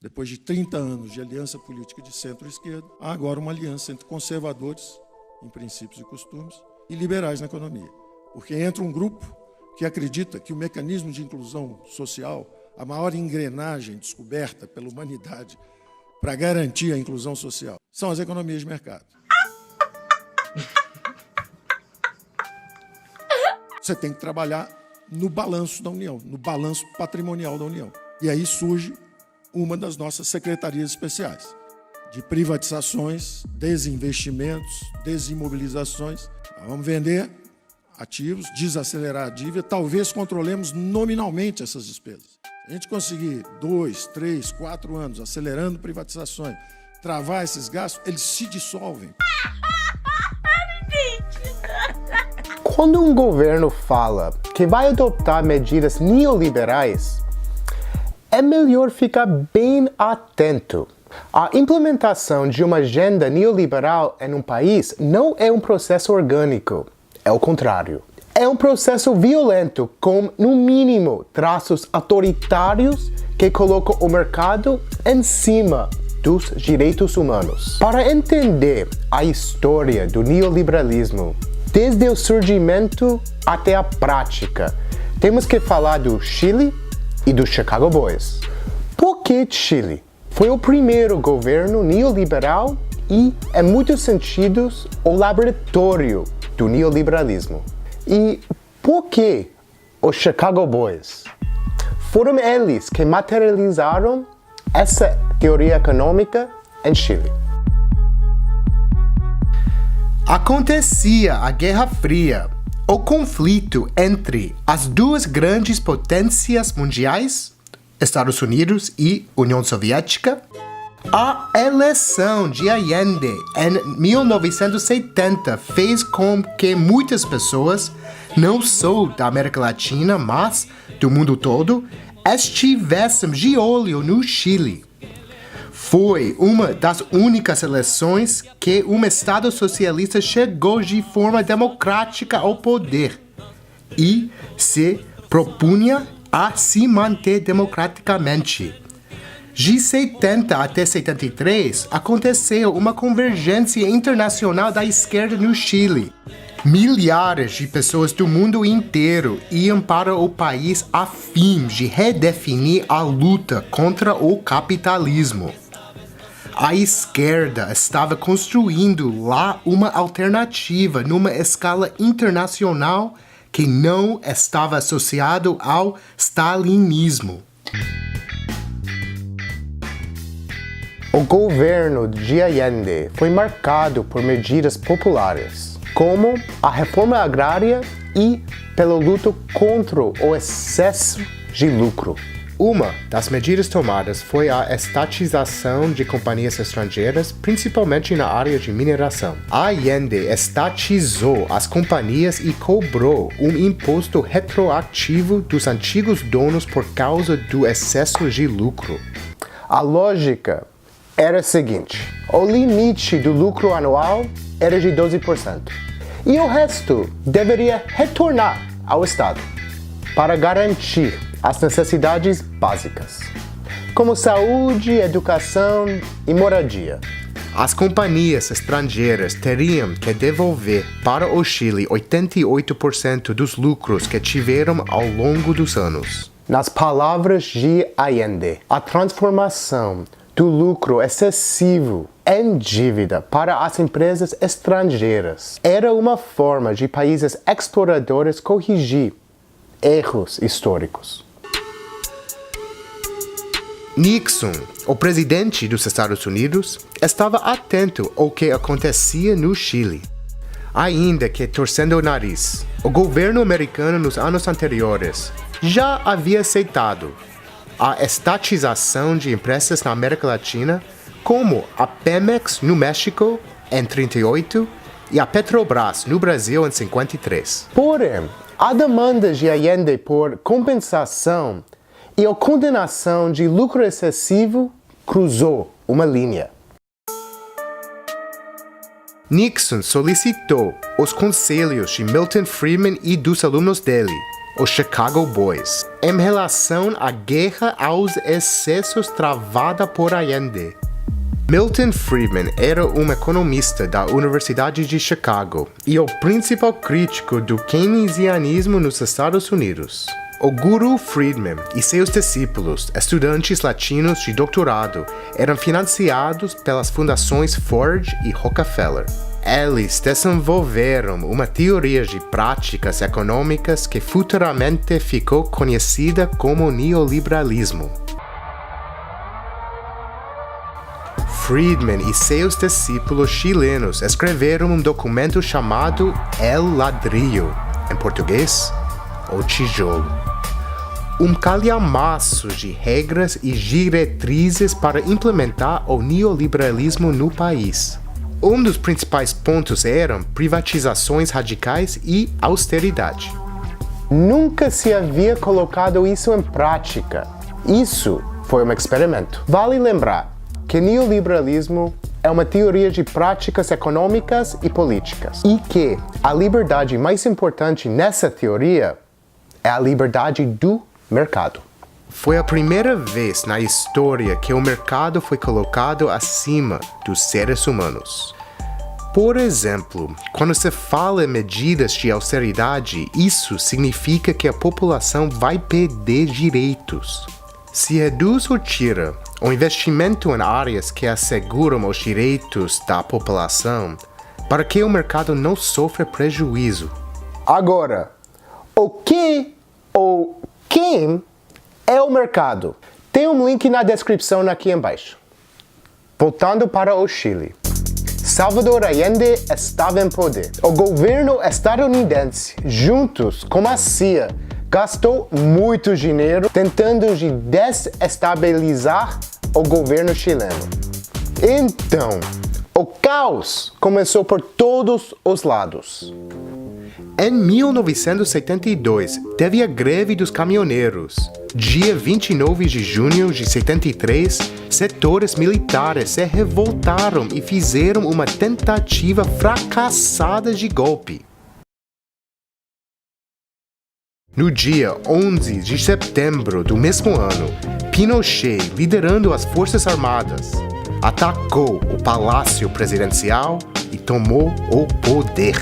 Depois de 30 anos de aliança política de centro-esquerda, há agora uma aliança entre conservadores, em princípios e costumes, e liberais na economia. Porque entra um grupo que acredita que o mecanismo de inclusão social, a maior engrenagem descoberta pela humanidade para garantir a inclusão social, são as economias de mercado. Você tem que trabalhar no balanço da União, no balanço patrimonial da União. E aí surge uma das nossas secretarias especiais, de privatizações, desinvestimentos, desimobilizações. Nós vamos vender ativos, desacelerar a dívida, talvez controlemos nominalmente essas despesas. Se a gente conseguir 2, 3, 4 anos acelerando privatizações, travar esses gastos, eles se dissolvem. Quando um governo fala que vai adotar medidas neoliberais, é melhor ficar bem atento. A implementação de uma agenda neoliberal em um país não é um processo orgânico, é o contrário. É um processo violento com, no mínimo, traços autoritários que colocam o mercado em cima dos direitos humanos. Para entender a história do neoliberalismo, desde o surgimento até a prática, temos que falar do Chile e do Chicago Boys. Por que Chile? Foi o primeiro governo neoliberal e, em muitos sentidos, o laboratório do neoliberalismo. E por que os Chicago Boys? Foram eles que materializaram essa teoria econômica em Chile. Acontecia a Guerra Fria, o conflito entre as duas grandes potências mundiais, Estados Unidos e União Soviética. A eleição de Allende em 1970 fez com que muitas pessoas, não só da América Latina, mas do mundo todo, estivessem de olho no Chile. Foi uma das únicas eleições que um Estado socialista chegou de forma democrática ao poder e se propunha a se manter democraticamente. De 70 até 73, aconteceu uma convergência internacional da esquerda no Chile. Milhares de pessoas do mundo inteiro iam para o país a fim de redefinir a luta contra o capitalismo. A esquerda estava construindo lá uma alternativa numa escala internacional que não estava associado ao stalinismo. O governo de Allende foi marcado por medidas populares, como a reforma agrária e pela luta contra o excesso de lucro. Uma das medidas tomadas foi a estatização de companhias estrangeiras, principalmente na área de mineração. Allende estatizou as companhias e cobrou um imposto retroativo dos antigos donos por causa do excesso de lucro. A lógica era a seguinte: o limite do lucro anual era de 12%, e o resto deveria retornar ao Estado para garantir as necessidades básicas, como saúde, educação e moradia. As companhias estrangeiras teriam que devolver para o Chile 88% dos lucros que tiveram ao longo dos anos. Nas palavras de Allende, a transformação do lucro excessivo em dívida para as empresas estrangeiras era uma forma de países exploradores corrigir erros históricos. Nixon, o presidente dos Estados Unidos, estava atento ao que acontecia no Chile. Ainda que torcendo o nariz, o governo americano nos anos anteriores já havia aceitado a estatização de empresas na América Latina, como a Pemex no México em 1938 e a Petrobras no Brasil em 1953. Porém, a demanda de Allende por compensação e a condenação de lucro excessivo cruzou uma linha. Nixon solicitou os conselhos de Milton Friedman e dos alunos dele, os Chicago Boys. em relação à guerra aos excessos travada por Allende. Milton Friedman era um economista da Universidade de Chicago e o principal crítico do keynesianismo nos Estados Unidos. O guru Friedman e seus discípulos, estudantes latinos de doutorado, eram financiados pelas fundações Ford e Rockefeller. Eles desenvolveram uma teoria de práticas econômicas que futuramente ficou conhecida como neoliberalismo. Friedman e seus discípulos chilenos escreveram um documento chamado El Ladrillo, em português, o tijolo. Um calhamaço de regras e diretrizes para implementar o neoliberalismo no país. Um dos principais pontos eram privatizações radicais e austeridade. Nunca se havia colocado isso em prática. Isso foi um experimento. Vale lembrar que neoliberalismo é uma teoria de práticas econômicas e políticas e que a liberdade mais importante nessa teoria é a liberdade do mercado. Foi a primeira vez na história que o mercado foi colocado acima dos seres humanos. Por exemplo, quando se fala em medidas de austeridade, isso significa que a população vai perder direitos. Se reduz ou tira o investimento em áreas que asseguram os direitos da população para que o mercado não sofra prejuízo. Agora, o que ou quem é o mercado? Tem um link na descrição aqui embaixo. Voltando para o Chile. Salvador Allende estava em poder. O governo estadunidense, juntos com a CIA, gastou muito dinheiro tentando de desestabilizar o governo chileno. Então, o caos começou por todos os lados. Em 1972, teve a greve dos caminhoneiros. Dia 29 de junho de 73, setores militares se revoltaram e fizeram uma tentativa fracassada de golpe. No dia 11 de setembro do mesmo ano, Pinochet, liderando as Forças Armadas, atacou o Palácio Presidencial e tomou o poder.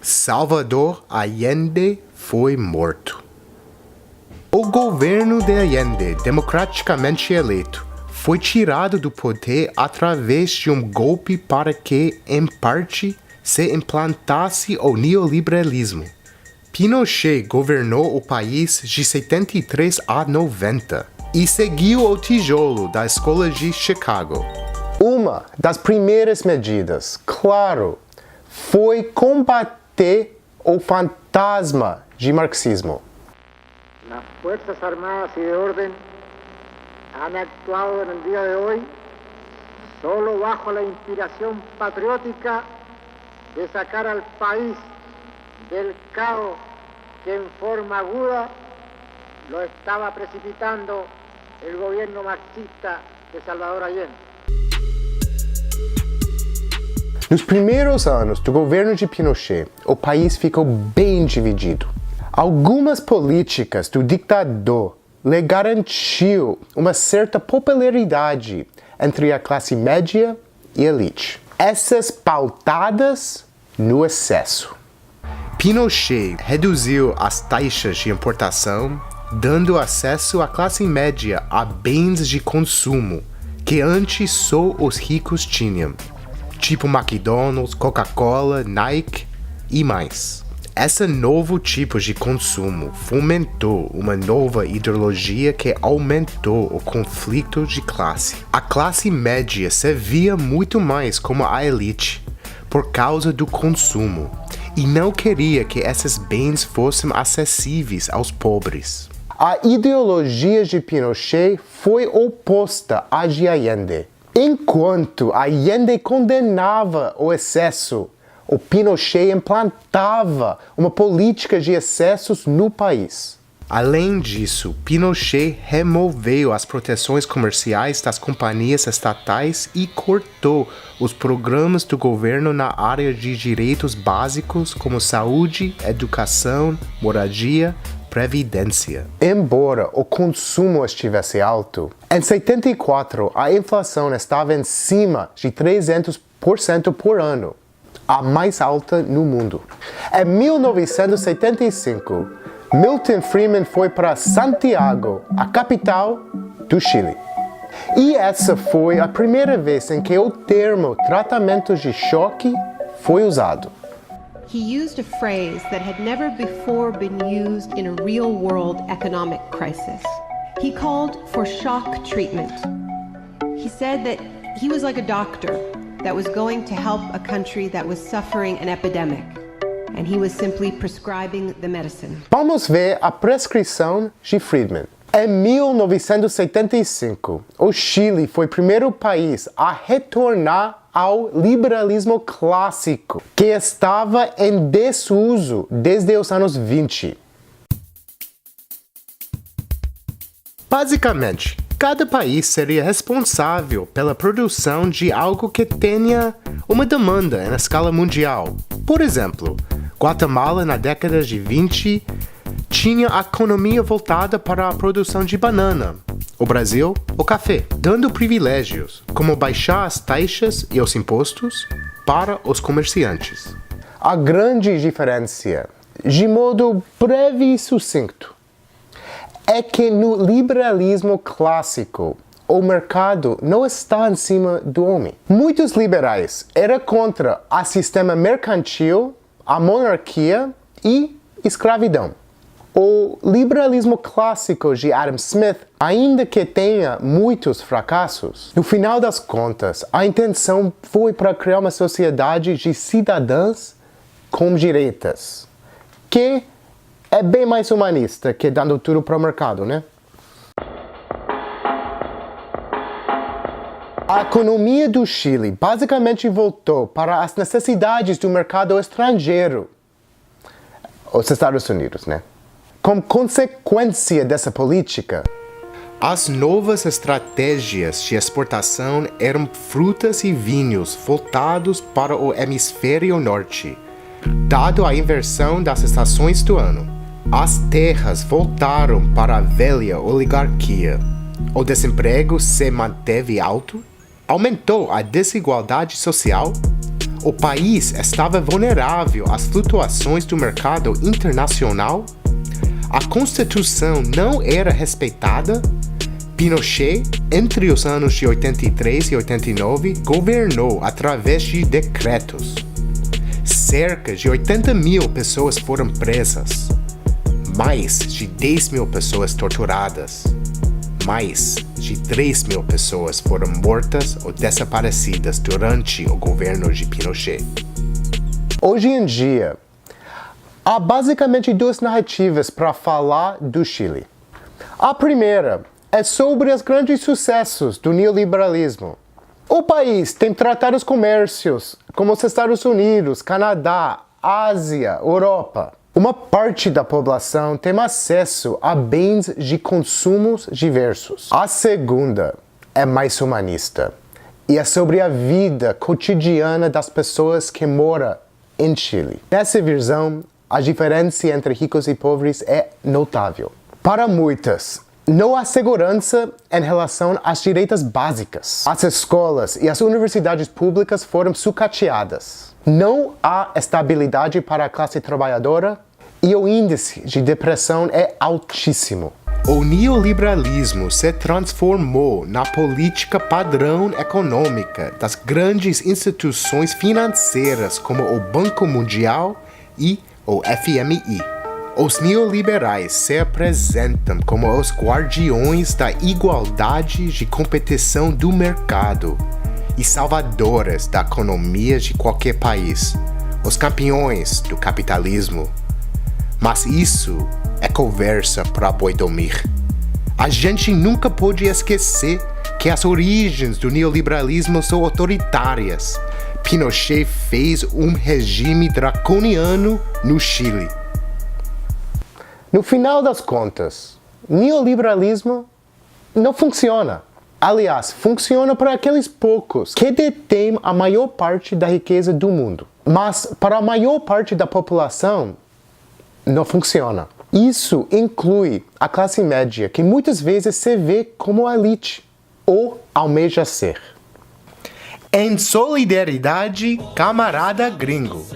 Salvador Allende foi morto. O governo de Allende, democraticamente eleito, foi tirado do poder através de um golpe para que, em parte, se implantasse o neoliberalismo. Pinochet governou o país de 73 a 90 e seguiu o tijolo da Escola de Chicago. Uma das primeiras medidas, claro, foi combater o fantasma de marxismo. Las Fuerzas Armadas y de Orden han actuado en el día de hoy solo bajo la inspiración patriótica de sacar al país del caos que en forma aguda lo estaba precipitando el gobierno marxista de Salvador Allende. Nos primeiros anos do governo de Pinochet, o país ficou bem dividido. Algumas políticas do ditador lhe garantiu uma certa popularidade entre a classe média e elite. Essas pautadas no excesso. Pinochet reduziu as taxas de importação, dando acesso à classe média a bens de consumo que antes só os ricos tinham, tipo McDonald's, Coca-Cola, Nike e mais. Esse novo tipo de consumo fomentou uma nova ideologia que aumentou o conflito de classe. A classe média se via muito mais como a elite por causa do consumo e não queria que esses bens fossem acessíveis aos pobres. A ideologia de Pinochet foi oposta à de Allende. Enquanto Allende condenava o excesso, o Pinochet implantava uma política de excessos no país. Além disso, Pinochet removeu as proteções comerciais das companhias estatais e cortou os programas do governo na área de direitos básicos como saúde, educação, moradia, previdência. Embora o consumo estivesse alto, em 74 a inflação estava em cima de 300% por ano, a mais alta no mundo. Em 1975, Milton Friedman foi para Santiago, a capital do Chile. E essa foi a primeira vez em que o termo tratamento de choque foi usado. He used a phrase that had never before been used in a real-world economic crisis. He called for shock treatment. He said that he was like a doctor that was going to help a country that was suffering an epidemic, and he was simply prescribing the medicine. Vamos ver a prescrição de Friedman. Em 1975, o Chile foi o primeiro país a retornar ao liberalismo clássico, que estava em desuso desde os anos 20. Basicamente, cada país seria responsável pela produção de algo que tenha uma demanda em escala mundial. Por exemplo, Guatemala na década de 20 tinha a economia voltada para a produção de banana. O Brasil, o café, dando privilégios, como baixar as taxas e os impostos para os comerciantes. A grande diferença, de modo breve e sucinto, é que no liberalismo clássico, o mercado não está em cima do homem. Muitos liberais eram contra o sistema mercantil, a monarquia e escravidão. O liberalismo clássico de Adam Smith, ainda que tenha muitos fracassos, no final das contas, a intenção foi para criar uma sociedade de cidadãos com direitos, que é bem mais humanista que dando tudo para o mercado, né? A economia do Chile basicamente voltou para as necessidades do mercado estrangeiro, os Estados Unidos, né? Como consequência dessa política, as novas estratégias de exportação eram frutas e vinhos voltados para o hemisfério norte, dado a inversão das estações do ano. As terras voltaram para a velha oligarquia. O desemprego se manteve alto, aumentou a desigualdade social. O país estava vulnerável às flutuações do mercado internacional. A Constituição não era respeitada. Pinochet, entre os anos de 83 e 89, governou através de decretos. Cerca de 80 mil pessoas foram presas. Mais de 10 mil pessoas torturadas. Mais de 3 mil pessoas foram mortas ou desaparecidas durante o governo de Pinochet. Hoje em dia, há basicamente duas narrativas para falar do Chile. A primeira é sobre os grandes sucessos do neoliberalismo. O país tem tratados comércios como os Estados Unidos, Canadá, Ásia, Europa. Uma parte da população tem acesso a bens de consumos diversos. A segunda é mais humanista e é sobre a vida cotidiana das pessoas que moram em Chile. Nessa visão, a diferença entre ricos e pobres é notável. Para muitas, não há segurança em relação às direitos básicas. As escolas e as universidades públicas foram sucateadas. Não há estabilidade para a classe trabalhadora e o índice de depressão é altíssimo. O neoliberalismo se transformou na política padrão econômica das grandes instituições financeiras como o Banco Mundial e o FMI. Os neoliberais se apresentam como os guardiões da igualdade de competição do mercado e salvadores da economia de qualquer país, os campeões do capitalismo. Mas isso é conversa para boi dormir. A gente nunca pode esquecer que as origens do neoliberalismo são autoritárias. Pinochet fez um regime draconiano no Chile. No final das contas, neoliberalismo não funciona. Aliás, funciona para aqueles poucos que detêm a maior parte da riqueza do mundo. Mas para a maior parte da população, não funciona. Isso inclui a classe média, que muitas vezes se vê como a elite, ou almeja ser. Em solidariedade, camarada gringo.